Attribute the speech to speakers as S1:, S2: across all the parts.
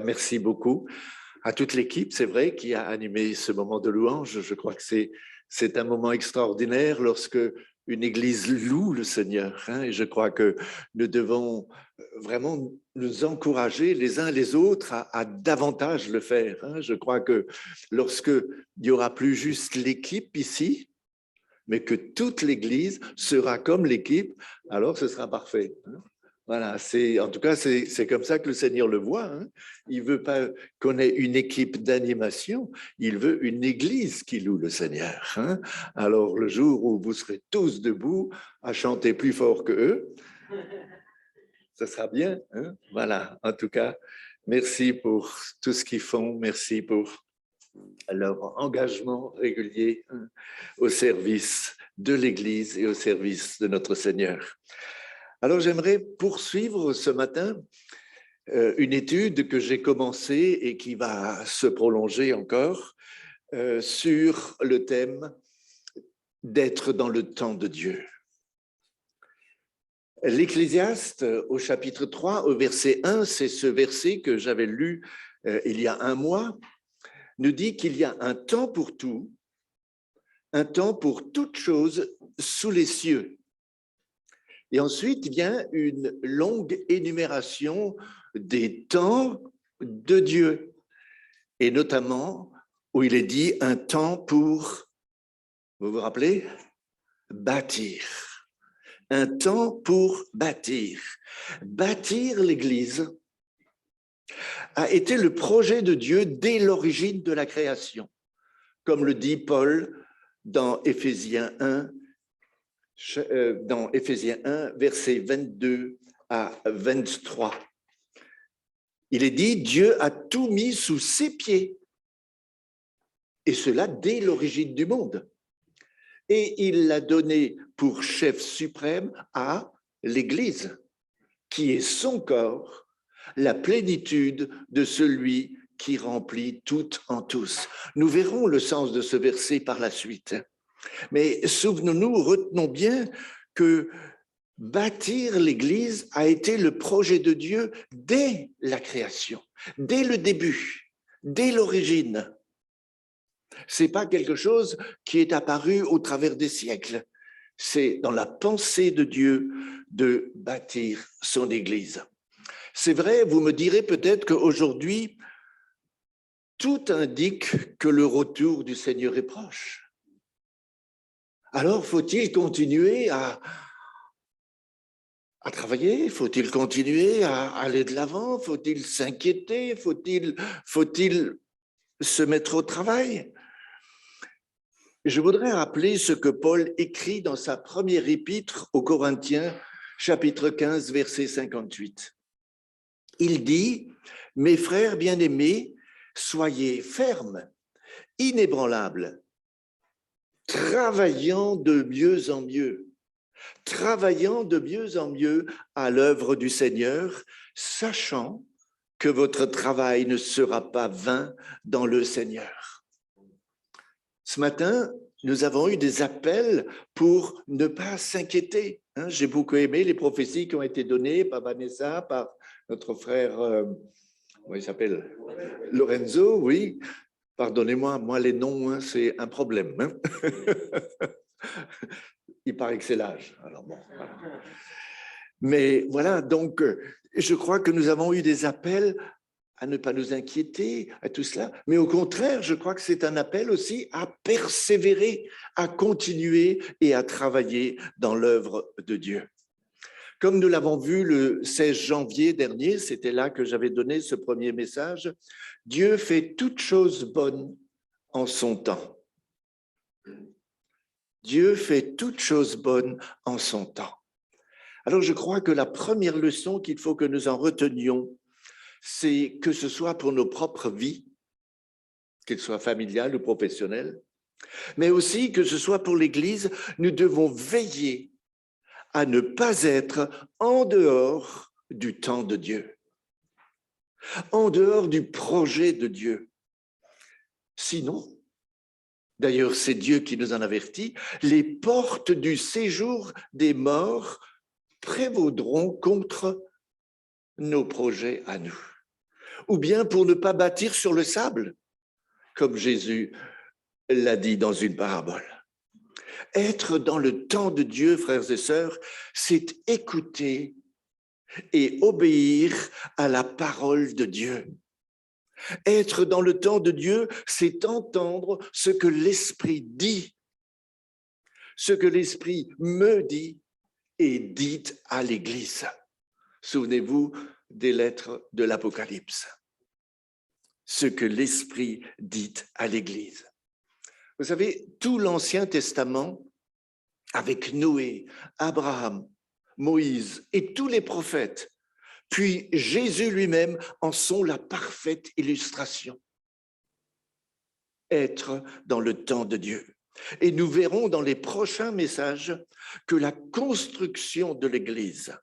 S1: Merci beaucoup à toute l'équipe, c'est vrai, qui a animé ce moment de louange. Je crois que c'est un moment extraordinaire lorsque une église loue le Seigneur. Et je crois que nous devons vraiment nous encourager les uns les autres à davantage le faire. Je crois que lorsque il n'y aura plus juste l'équipe ici, mais que toute l'église sera comme l'équipe, alors ce sera parfait. Voilà, en tout cas, c'est comme ça que le Seigneur le voit. Il ne veut pas qu'on ait une équipe d'animation, il veut une église qui loue le Seigneur. Alors, le jour où vous serez tous debout à chanter plus fort que eux, ça sera bien. Voilà, en tout cas, merci pour tout ce qu'ils font, merci pour leur engagement régulier au service de l'Église et au service de notre Seigneur. Alors, j'aimerais poursuivre ce matin une étude que j'ai commencée et qui va se prolonger encore sur le thème d'être dans le temps de Dieu. L'Ecclésiaste, au chapitre 3, au verset 1, c'est ce verset que j'avais lu il y a un mois, nous dit qu'il y a un temps pour tout, un temps pour toute chose sous les cieux. Et ensuite vient une longue énumération des temps de Dieu, et notamment où il est dit un temps pour, vous vous rappelez, bâtir. Un temps pour bâtir. Bâtir l'Église a été le projet de Dieu dès l'origine de la création, comme le dit Paul dans Éphésiens 1, versets 22 à 23. Il est dit, Dieu a tout mis sous ses pieds, et cela dès l'origine du monde. Et il l'a donné pour chef suprême à l'Église, qui est son corps, la plénitude de celui qui remplit tout en tous. Nous verrons le sens de ce verset par la suite. Mais souvenons-nous, retenons bien que bâtir l'Église a été le projet de Dieu dès la création, dès le début, dès l'origine. Ce n'est pas quelque chose qui est apparu au travers des siècles. C'est dans la pensée de Dieu de bâtir son Église. C'est vrai, vous me direz peut-être qu'aujourd'hui, tout indique que le retour du Seigneur est proche. Alors, faut-il continuer à travailler? Faut-il continuer à aller de l'avant? Faut-il s'inquiéter? Faut-il se mettre au travail? Je voudrais rappeler ce que Paul écrit dans sa première épître aux Corinthiens, chapitre 15, verset 58. Il dit, « Mes frères bien-aimés, soyez fermes, inébranlables, travaillant de mieux en mieux, à l'œuvre du Seigneur, sachant que votre travail ne sera pas vain dans le Seigneur. » Ce matin, nous avons eu des appels pour ne pas s'inquiéter. J'ai beaucoup aimé les prophéties qui ont été données par Vanessa, par notre frère, comment il s'appelle? Lorenzo, oui. Pardonnez-moi, moi les noms, c'est un problème. Il paraît que c'est l'âge. Alors bon, voilà. Mais voilà, donc je crois que nous avons eu des appels à ne pas nous inquiéter, à tout cela. Mais au contraire, je crois que c'est un appel aussi à persévérer, à continuer et à travailler dans l'œuvre de Dieu. Comme nous l'avons vu le 16 janvier dernier, c'était là que j'avais donné ce premier message, Dieu fait toutes choses bonnes en son temps. Dieu fait toutes choses bonnes en son temps. Alors je crois que la première leçon qu'il faut que nous en retenions, c'est que ce soit pour nos propres vies, qu'elles soient familiales ou professionnelles, mais aussi que ce soit pour l'Église, nous devons veiller à ne pas être en dehors du temps de Dieu, en dehors du projet de Dieu. Sinon, d'ailleurs c'est Dieu qui nous en avertit, les portes du séjour des morts prévaudront contre nos projets à nous. ou bien pour ne pas bâtir sur le sable, comme Jésus l'a dit dans une parabole. Être dans le temps de Dieu, frères et sœurs, c'est écouter et obéir à la parole de Dieu. Être dans le temps de Dieu, c'est entendre ce que l'Esprit dit, ce que l'Esprit me dit et dit à l'Église. Souvenez-vous des lettres de l'Apocalypse. Ce que l'Esprit dit à l'Église. Vous savez, tout l'Ancien Testament, avec Noé, Abraham, Moïse et tous les prophètes, puis Jésus lui-même en sont la parfaite illustration. Être dans le temps de Dieu. Et nous verrons dans les prochains messages que la construction de l'Église,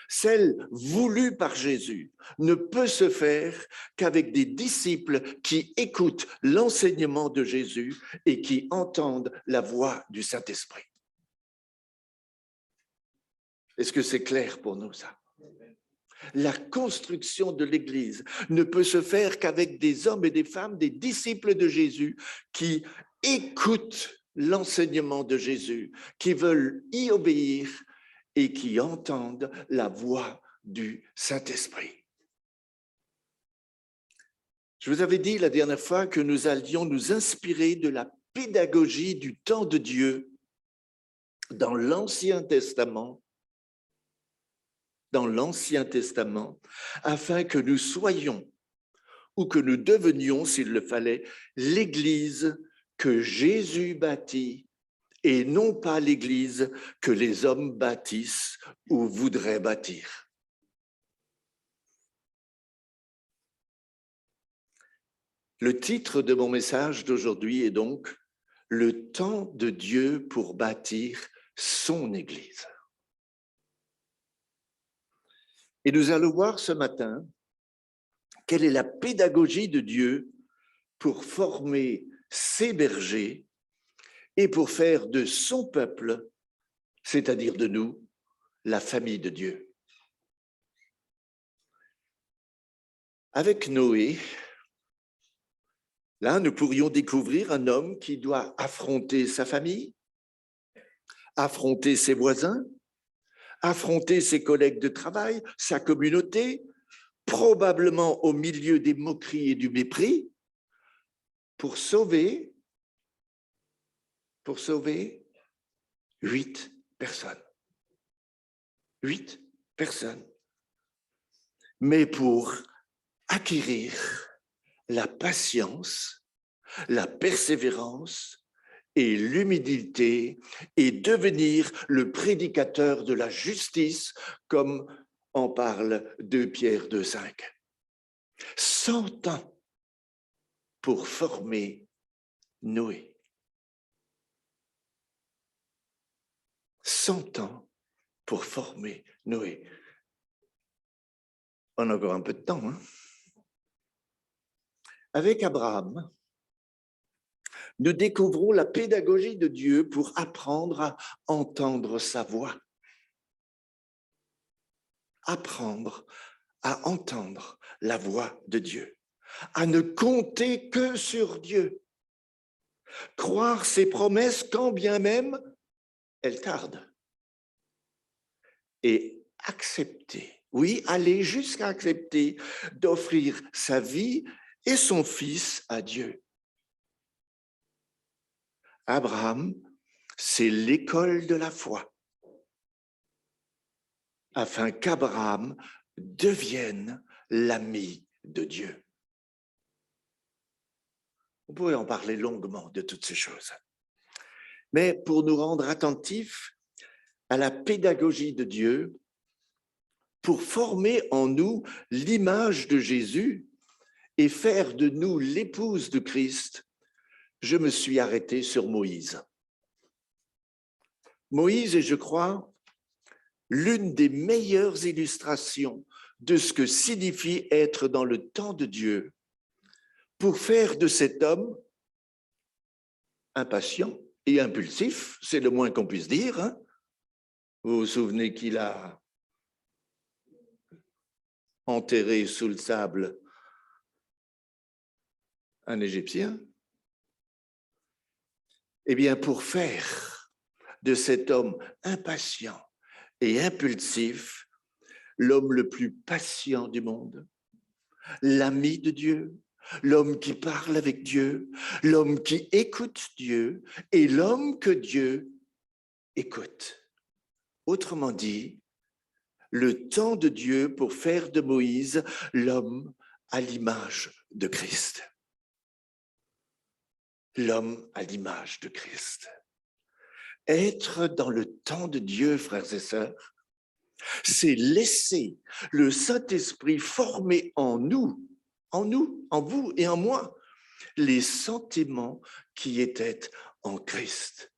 S1: celle voulue par Jésus, ne peut se faire qu'avec des disciples qui écoutent l'enseignement de Jésus et qui entendent la voix du Saint-Esprit. Est-ce que c'est clair pour nous, ça? La construction de l'Église ne peut se faire qu'avec des hommes et des femmes, des disciples de Jésus, qui écoutent l'enseignement de Jésus, qui veulent y obéir et qui entendent la voix du Saint-Esprit. Je vous avais dit la dernière fois que nous allions nous inspirer de la pédagogie du temps de Dieu dans l'Ancien Testament, afin que nous soyons, ou que nous devenions, s'il le fallait, l'Église que Jésus bâtit et non pas l'Église que les hommes bâtissent ou voudraient bâtir. Le titre de mon message d'aujourd'hui est donc « Le temps de Dieu pour bâtir son Église ». Et nous allons voir ce matin quelle est la pédagogie de Dieu pour former ses bergers et pour faire de son peuple, c'est-à-dire de nous, la famille de Dieu. Avec Noé, là, nous pourrions découvrir un homme qui doit affronter sa famille, affronter ses voisins, affronter ses collègues de travail, sa communauté, probablement au milieu des moqueries et du mépris, pour sauver 8 personnes. 8 personnes. Mais pour acquérir la patience, la persévérance et l'humilité et devenir le prédicateur de la justice, comme en parle 2 Pierre 2,5. 100 ans pour former Noé. 100 ans pour former Noé. On a encore un peu de temps, hein? Avec Abraham, nous découvrons la pédagogie de Dieu pour apprendre à entendre sa voix. Apprendre à entendre la voix de Dieu, à ne compter que sur Dieu, croire ses promesses quand bien même elles tardent, et accepter, oui, aller jusqu'à accepter d'offrir sa vie et son fils à Dieu. Abraham, c'est l'école de la foi, afin qu'Abraham devienne l'ami de Dieu. On pourrait en parler longuement de toutes ces choses. Mais pour nous rendre attentifs à la pédagogie de Dieu, pour former en nous l'image de Jésus et faire de nous l'épouse de Christ, je me suis arrêté sur Moïse. Moïse est, je crois, l'une des meilleures illustrations de ce que signifie être dans le temps de Dieu, pour faire de cet homme impatient et impulsif, c'est le moins qu'on puisse dire. Hein? Vous vous souvenez qu'il a enterré sous le sable Un Égyptien. Eh bien, pour faire de cet homme impatient et impulsif l'homme le plus patient du monde, l'ami de Dieu, l'homme qui parle avec Dieu, l'homme qui écoute Dieu et l'homme que Dieu écoute. Autrement dit, le temps de Dieu pour faire de Moïse l'homme à l'image de Christ. L'homme à l'image de Christ. Être dans le temps de Dieu, frères et sœurs, c'est laisser le Saint-Esprit former en nous, en vous et en moi, les sentiments qui étaient en Christ.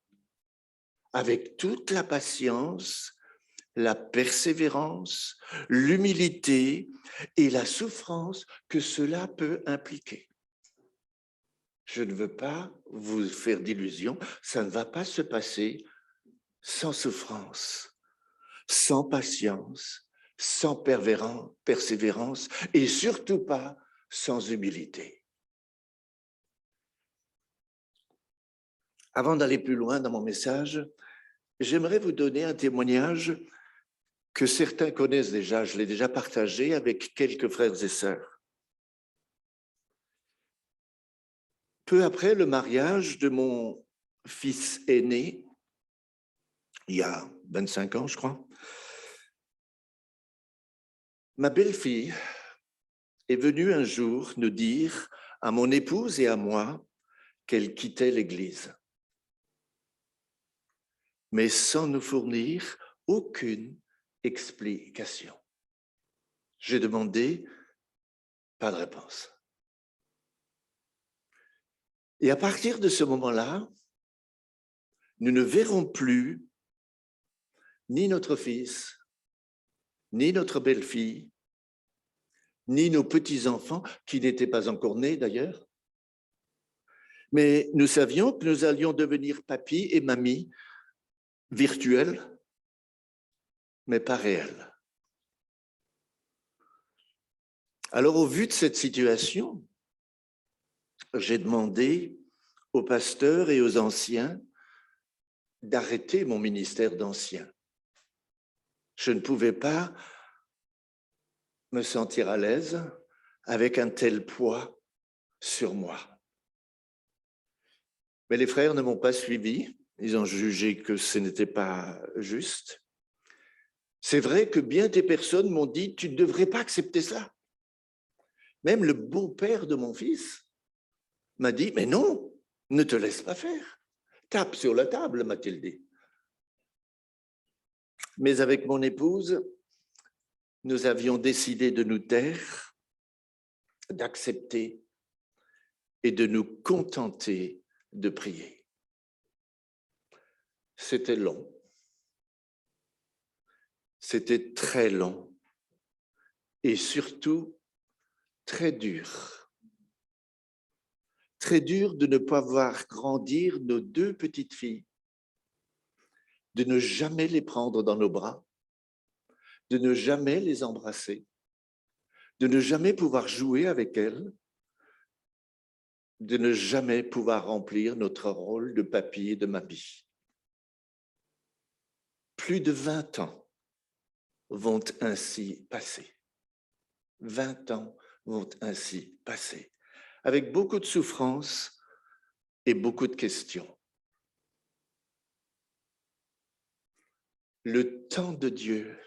S1: Avec toute la patience, la persévérance, l'humilité et la souffrance que cela peut impliquer. Je ne veux pas vous faire d'illusions, ça ne va pas se passer sans souffrance, sans patience, sans persévérance et surtout pas sans humilité. Avant d'aller plus loin dans mon message, j'aimerais vous donner un témoignage que certains connaissent déjà, je l'ai déjà partagé avec quelques frères et sœurs. Peu après le mariage de mon fils aîné, il y a 25 ans, je crois, ma belle-fille est venue un jour nous dire à mon épouse et à moi qu'elle quittait l'Église, mais sans nous fournir aucune explication. J'ai demandé, pas de réponse. Et à partir de ce moment-là, nous ne verrons plus ni notre fils, ni notre belle-fille, ni nos petits-enfants, qui n'étaient pas encore nés d'ailleurs. Mais nous savions que nous allions devenir papy et mamie virtuels, mais pas réels. Alors, au vu de cette situation, j'ai demandé aux pasteurs et aux anciens d'arrêter mon ministère d'ancien. Je ne pouvais pas me sentir à l'aise avec un tel poids sur moi. Mais les frères ne m'ont pas suivi. Ils ont jugé que ce n'était pas juste. C'est vrai que bien des personnes m'ont dit « tu ne devrais pas accepter ça ». Même le beau-père de mon fils m'a dit « mais non, ne te laisse pas faire. Tape sur la table », m'a-t-il dit. Mais avec mon épouse, nous avions décidé de nous taire, d'accepter et de nous contenter de prier. C'était long. C'était très long et surtout très dur. Très dur de ne pas voir grandir nos deux petites filles, de ne jamais les prendre dans nos bras, de ne jamais les embrasser, de ne jamais pouvoir jouer avec elles, de ne jamais pouvoir remplir notre rôle de papy et de mamie. Plus de 20 ans vont ainsi passer. 20 ans vont ainsi passer, avec beaucoup de souffrance et beaucoup de questions. Le temps de Dieu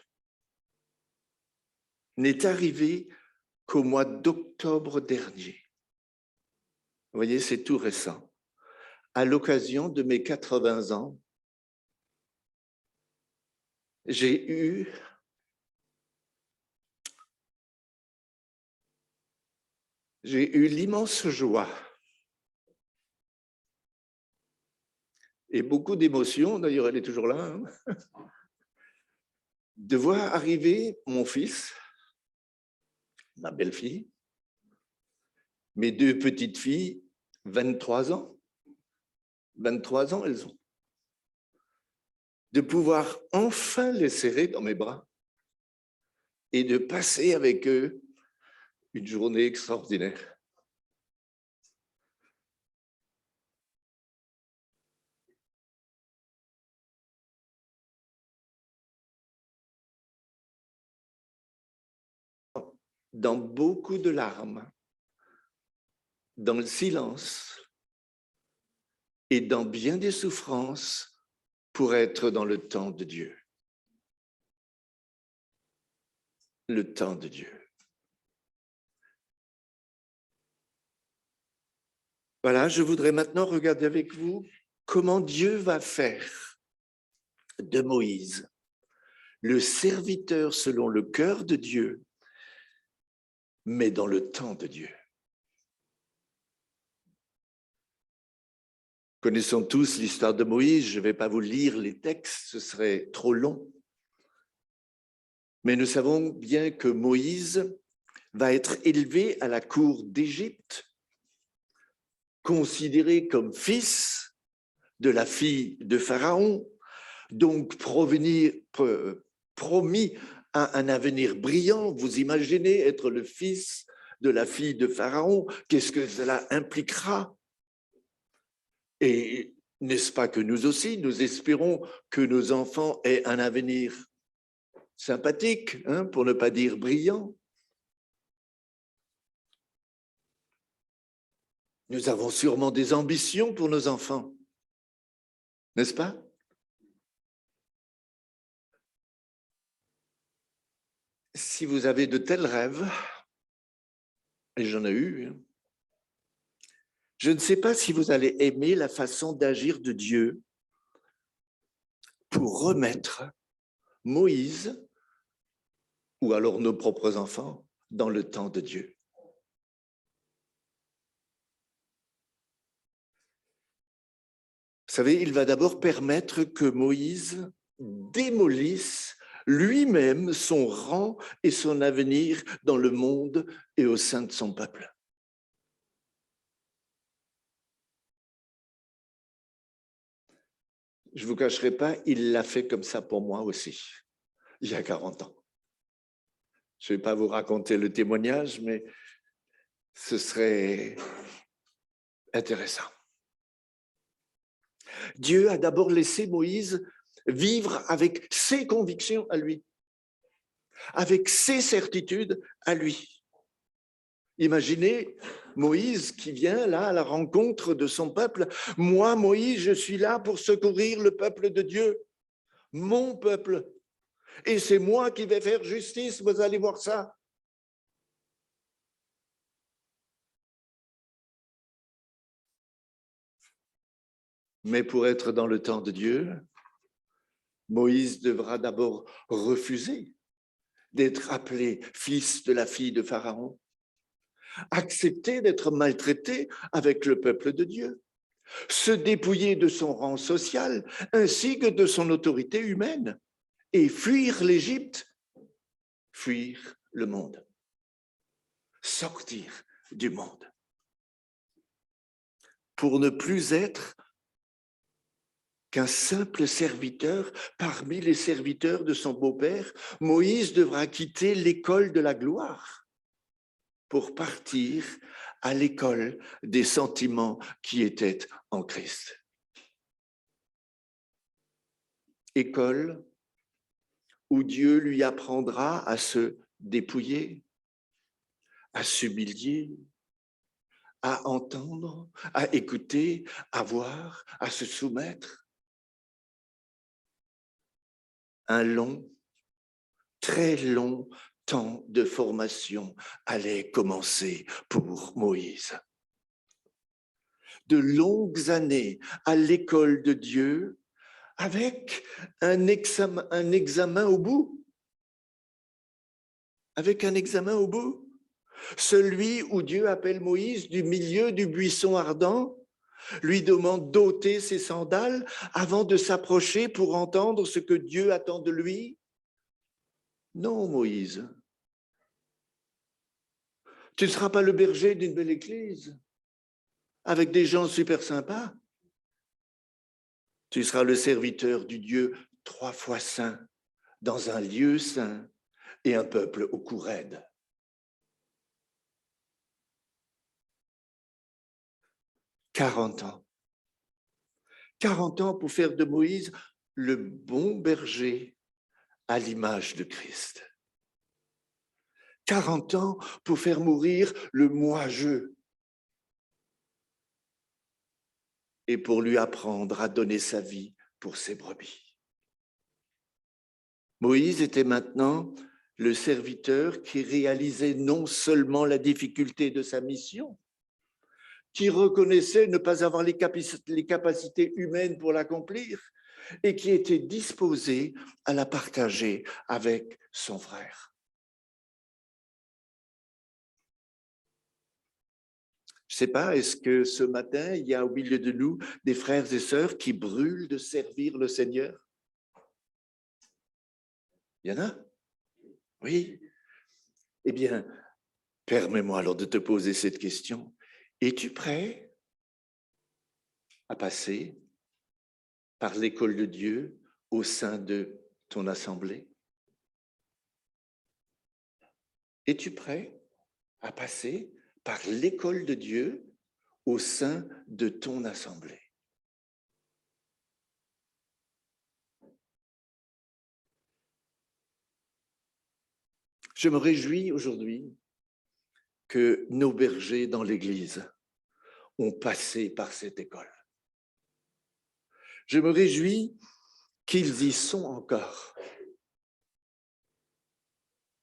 S1: n'est arrivé qu'au mois d'octobre dernier. Vous voyez, c'est tout récent. À l'occasion de mes 80 ans, j'ai eu l'immense joie et beaucoup d'émotions, d'ailleurs elle est toujours là, hein, de voir arriver mon fils, ma belle-fille, mes deux petites filles, 23 ans. 23 ans elles ont. De pouvoir enfin les serrer dans mes bras et de passer avec eux une journée extraordinaire. dans beaucoup de larmes, dans le silence et dans bien des souffrances pour être dans le temps de Dieu. Le temps de Dieu. Voilà, je voudrais maintenant regarder avec vous comment Dieu va faire de Moïse le serviteur selon le cœur de Dieu, mais dans le temps de Dieu. Connaissons tous l'histoire de Moïse, je ne vais pas vous lire les textes, ce serait trop long. Mais nous savons bien que Moïse va être élevé à la cour d'Égypte, considéré comme fils de la fille de Pharaon, donc promis à un avenir brillant. Vous imaginez être le fils de la fille de Pharaon, qu'est-ce que cela impliquera? Et n'est-ce pas que nous aussi, nous espérons que nos enfants aient un avenir sympathique, hein, pour ne pas dire brillant? Nous avons sûrement des ambitions pour nos enfants, n'est-ce pas? Si vous avez de tels rêves, et j'en ai eu, je ne sais pas si vous allez aimer la façon d'agir de Dieu pour remettre Moïse, ou alors nos propres enfants, dans le temps de Dieu. Vous savez, il va d'abord permettre que Moïse démolisse lui-même son rang et son avenir dans le monde et au sein de son peuple. Je ne vous cacherai pas, il l'a fait comme ça pour moi aussi, il y a 40 ans. Je ne vais pas vous raconter le témoignage, mais ce serait intéressant. Dieu a d'abord laissé Moïse vivre avec ses convictions à lui, avec ses certitudes à lui. Imaginez Moïse qui vient là à la rencontre de son peuple. Moi, Moïse, je suis là pour secourir le peuple de Dieu, mon peuple. Et c'est moi qui vais faire justice, vous allez voir ça. Mais pour être dans le temps de Dieu, Moïse devra d'abord refuser d'être appelé fils de la fille de Pharaon, accepter d'être maltraité avec le peuple de Dieu, se dépouiller de son rang social ainsi que de son autorité humaine et fuir l'Égypte, fuir le monde, sortir du monde. Pour ne plus être qu'un simple serviteur parmi les serviteurs de son beau-père, Moïse devra quitter l'école de la gloire pour partir à l'école des sentiments qui étaient en Christ. École où Dieu lui apprendra à se dépouiller, à s'humilier, à entendre, à écouter, à voir, à se soumettre. Un long, très long temps de formation allait commencer pour Moïse. De longues années à l'école de Dieu avec un examen au bout. Avec un examen au bout. Celui où Dieu appelle Moïse du milieu du buisson ardent, lui demande d'ôter ses sandales avant de s'approcher pour entendre ce que Dieu attend de lui. Non, Moïse. Tu ne seras pas le berger d'une belle église avec des gens super sympas. Tu seras le serviteur du Dieu 3 fois saint dans un lieu saint et un peuple au cou raide. 40 ans. 40 ans pour faire de Moïse le bon berger à l'image de Christ. 40 ans pour faire mourir le moi-je et pour lui apprendre à donner sa vie pour ses brebis. Moïse était maintenant le serviteur qui réalisait non seulement la difficulté de sa mission, qui reconnaissait ne pas avoir les capacités humaines pour l'accomplir et qui était disposé à la partager avec son frère. Je ne sais pas, est-ce que ce matin, il y a au milieu de nous des frères et sœurs qui brûlent de servir le Seigneur? Il y en a? Oui. Eh bien, permets-moi alors de te poser cette question. Es-tu prêt à passer par l'école de Dieu au sein de ton assemblée? Es-tu prêt à passer par l'école de Dieu au sein de ton assemblée? Je me réjouis aujourd'hui que nos bergers dans l'Église ont passé par cette école. Je me réjouis qu'ils y sont encore.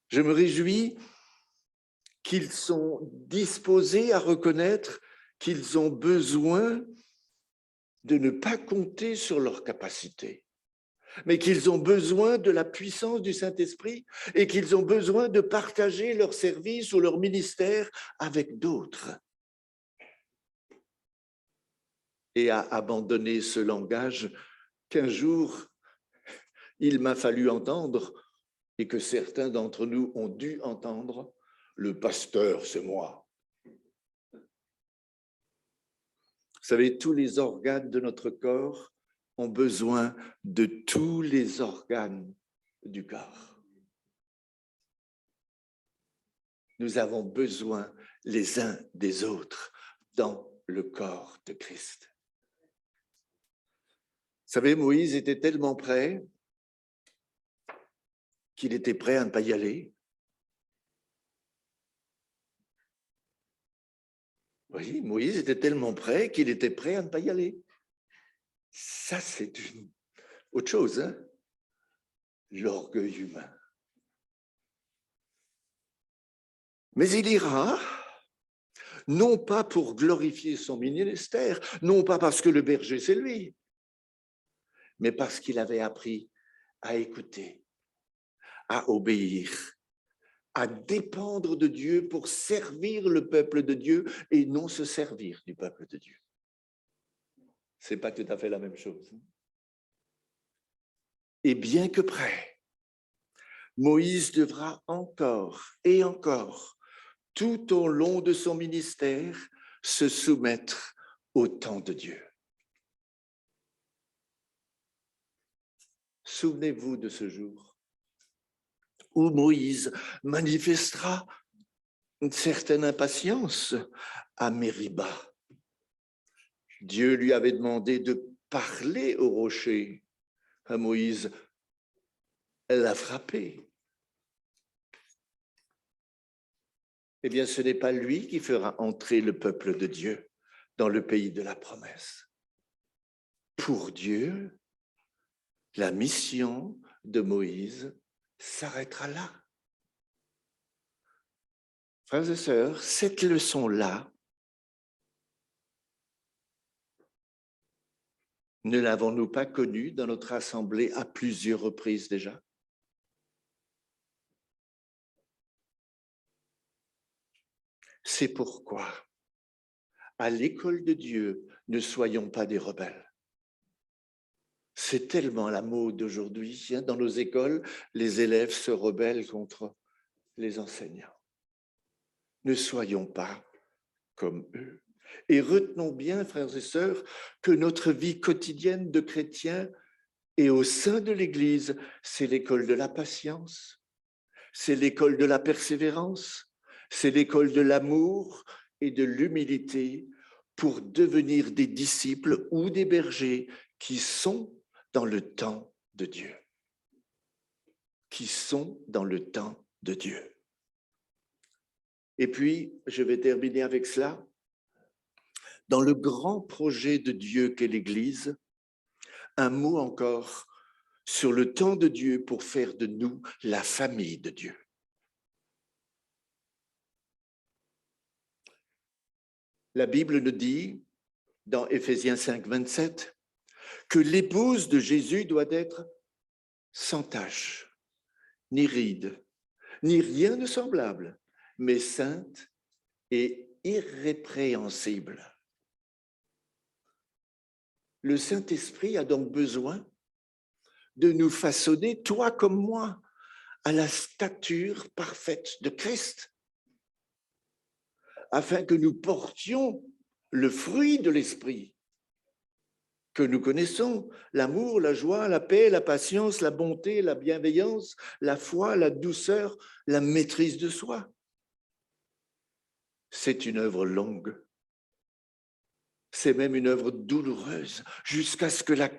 S1: Je me réjouis qu'ils sont disposés à reconnaître qu'ils ont besoin de ne pas compter sur leurs capacités, mais qu'ils ont besoin de la puissance du Saint-Esprit et qu'ils ont besoin de partager leur service ou leur ministère avec d'autres. Et à abandonner ce langage qu'un jour, il m'a fallu entendre et que certains d'entre nous ont dû entendre, le pasteur, c'est moi. Vous savez, tous les organes de notre corps ont besoin de tous les organes du corps. Nous avons besoin les uns des autres dans le corps de Christ. Vous savez, Moïse était tellement prêt qu'il était prêt à ne pas y aller. Oui, Moïse était tellement prêt qu'il était prêt à ne pas y aller. Ça, c'est une autre chose, hein? L'orgueil humain. Mais il ira, non pas pour glorifier son ministère, non pas parce que le berger, c'est lui, mais parce qu'il avait appris à écouter, à obéir, à dépendre de Dieu pour servir le peuple de Dieu et non se servir du peuple de Dieu. Ce n'est pas tout à fait la même chose. Et bien que prêt, Moïse devra encore et encore, tout au long de son ministère, se soumettre au temps de Dieu. Souvenez-vous de ce jour où Moïse manifestera une certaine impatience à Mériba. Dieu lui avait demandé de parler au rocher. À Moïse, elle l'a frappé. Eh bien, ce n'est pas lui qui fera entrer le peuple de Dieu dans le pays de la promesse. Pour Dieu, la mission de Moïse s'arrêtera là. Frères et sœurs, cette leçon-là, ne l'avons-nous pas connue dans notre assemblée à plusieurs reprises déjà? C'est pourquoi, à l'école de Dieu, ne soyons pas des rebelles. C'est tellement la mode d'aujourd'hui. Dans nos écoles, les élèves se rebellent contre les enseignants. Ne soyons pas comme eux. Et retenons bien, frères et sœurs, que notre vie quotidienne de chrétiens et au sein de l'Église, c'est l'école de la patience, c'est l'école de la persévérance, c'est l'école de l'amour et de l'humilité pour devenir des disciples ou des bergers qui sont dans le temps de Dieu. Qui sont dans le temps de Dieu. Et puis, je vais terminer avec cela. Dans le grand projet de Dieu qu'est l'Église, un mot encore sur le temps de Dieu pour faire de nous la famille de Dieu. La Bible nous dit, dans Éphésiens 5, 27, que l'épouse de Jésus doit être sans tache, ni ride, ni rien de semblable, mais sainte et irrépréhensible. Le Saint-Esprit a donc besoin de nous façonner, toi comme moi, à la stature parfaite de Christ, afin que nous portions le fruit de l'Esprit que nous connaissons, l'amour, la joie, la paix, la patience, la bonté, la bienveillance, la foi, la douceur, la maîtrise de soi. C'est une œuvre longue. C'est même une œuvre douloureuse, jusqu'à ce que la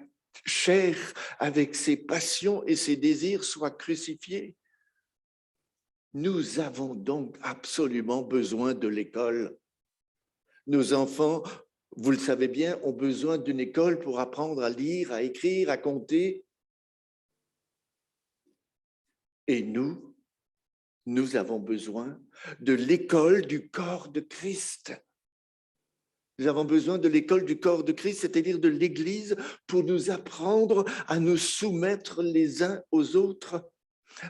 S1: chair, avec ses passions et ses désirs, soit crucifiée. Nous avons donc absolument besoin de l'école. Nos enfants, vous le savez bien, ont besoin d'une école pour apprendre à lire, à écrire, à compter. Et nous avons besoin de l'école du corps de Christ. Nous avons besoin de l'école du corps de Christ, c'est-à-dire de l'Église, pour nous apprendre à nous soumettre les uns aux autres,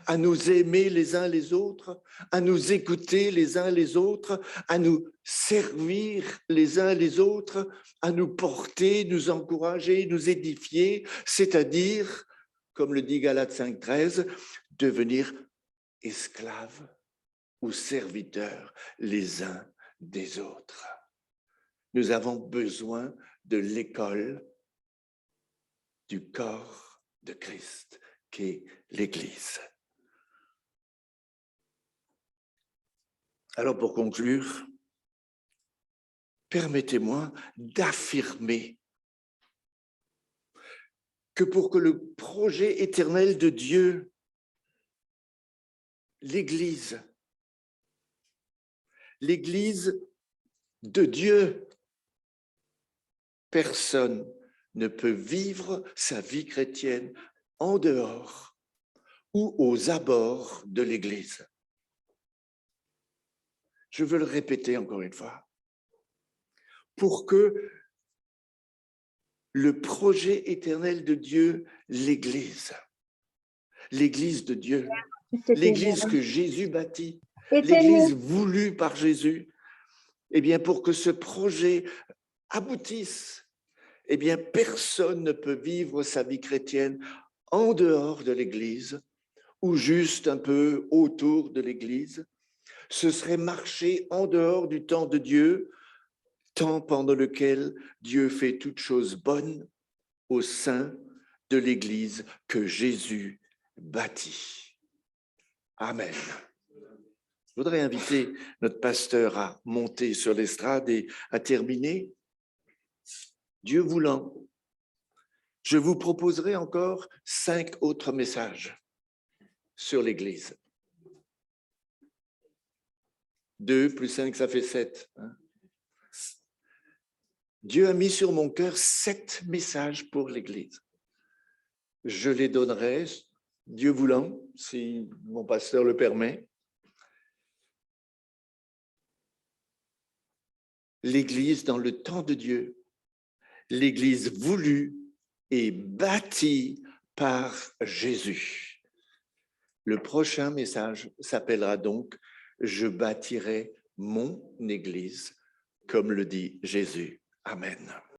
S1: à nous aimer les uns les autres, à nous écouter les uns les autres, à nous servir les uns les autres, à nous porter, nous encourager, nous édifier, c'est-à-dire, comme le dit Galates 5,13, devenir esclaves ou serviteurs les uns des autres. Nous avons besoin de l'école du corps de Christ, qui est l'Église. Alors, pour conclure, permettez-moi d'affirmer que pour que le projet éternel de Dieu, l'Église de Dieu, personne ne peut vivre sa vie chrétienne en dehors ou aux abords de l'Église. Je veux le répéter encore une fois. Pour que le projet éternel de Dieu, l'Église de Dieu, l'Église que Jésus bâtit, l'Église voulue par Jésus, eh bien, pour que ce projet aboutisse, eh bien, personne ne peut vivre sa vie chrétienne en dehors de l'Église ou juste un peu autour de l'Église. Ce serait marcher en dehors du temps de Dieu, temps pendant lequel Dieu fait toutes choses bonnes au sein de l'Église que Jésus bâtit. Amen. Je voudrais inviter notre pasteur à monter sur l'estrade et à terminer. Dieu voulant, je vous proposerai encore 5 autres messages sur l'Église. 2 plus 5, ça fait 7. Dieu a mis sur mon cœur 7 messages pour l'Église. Je les donnerai, Dieu voulant, si mon pasteur le permet. L'Église dans le temps de Dieu, l'Église voulue et bâtie par Jésus. Le prochain message s'appellera donc « Je bâtirai mon Église », comme le dit Jésus. Amen.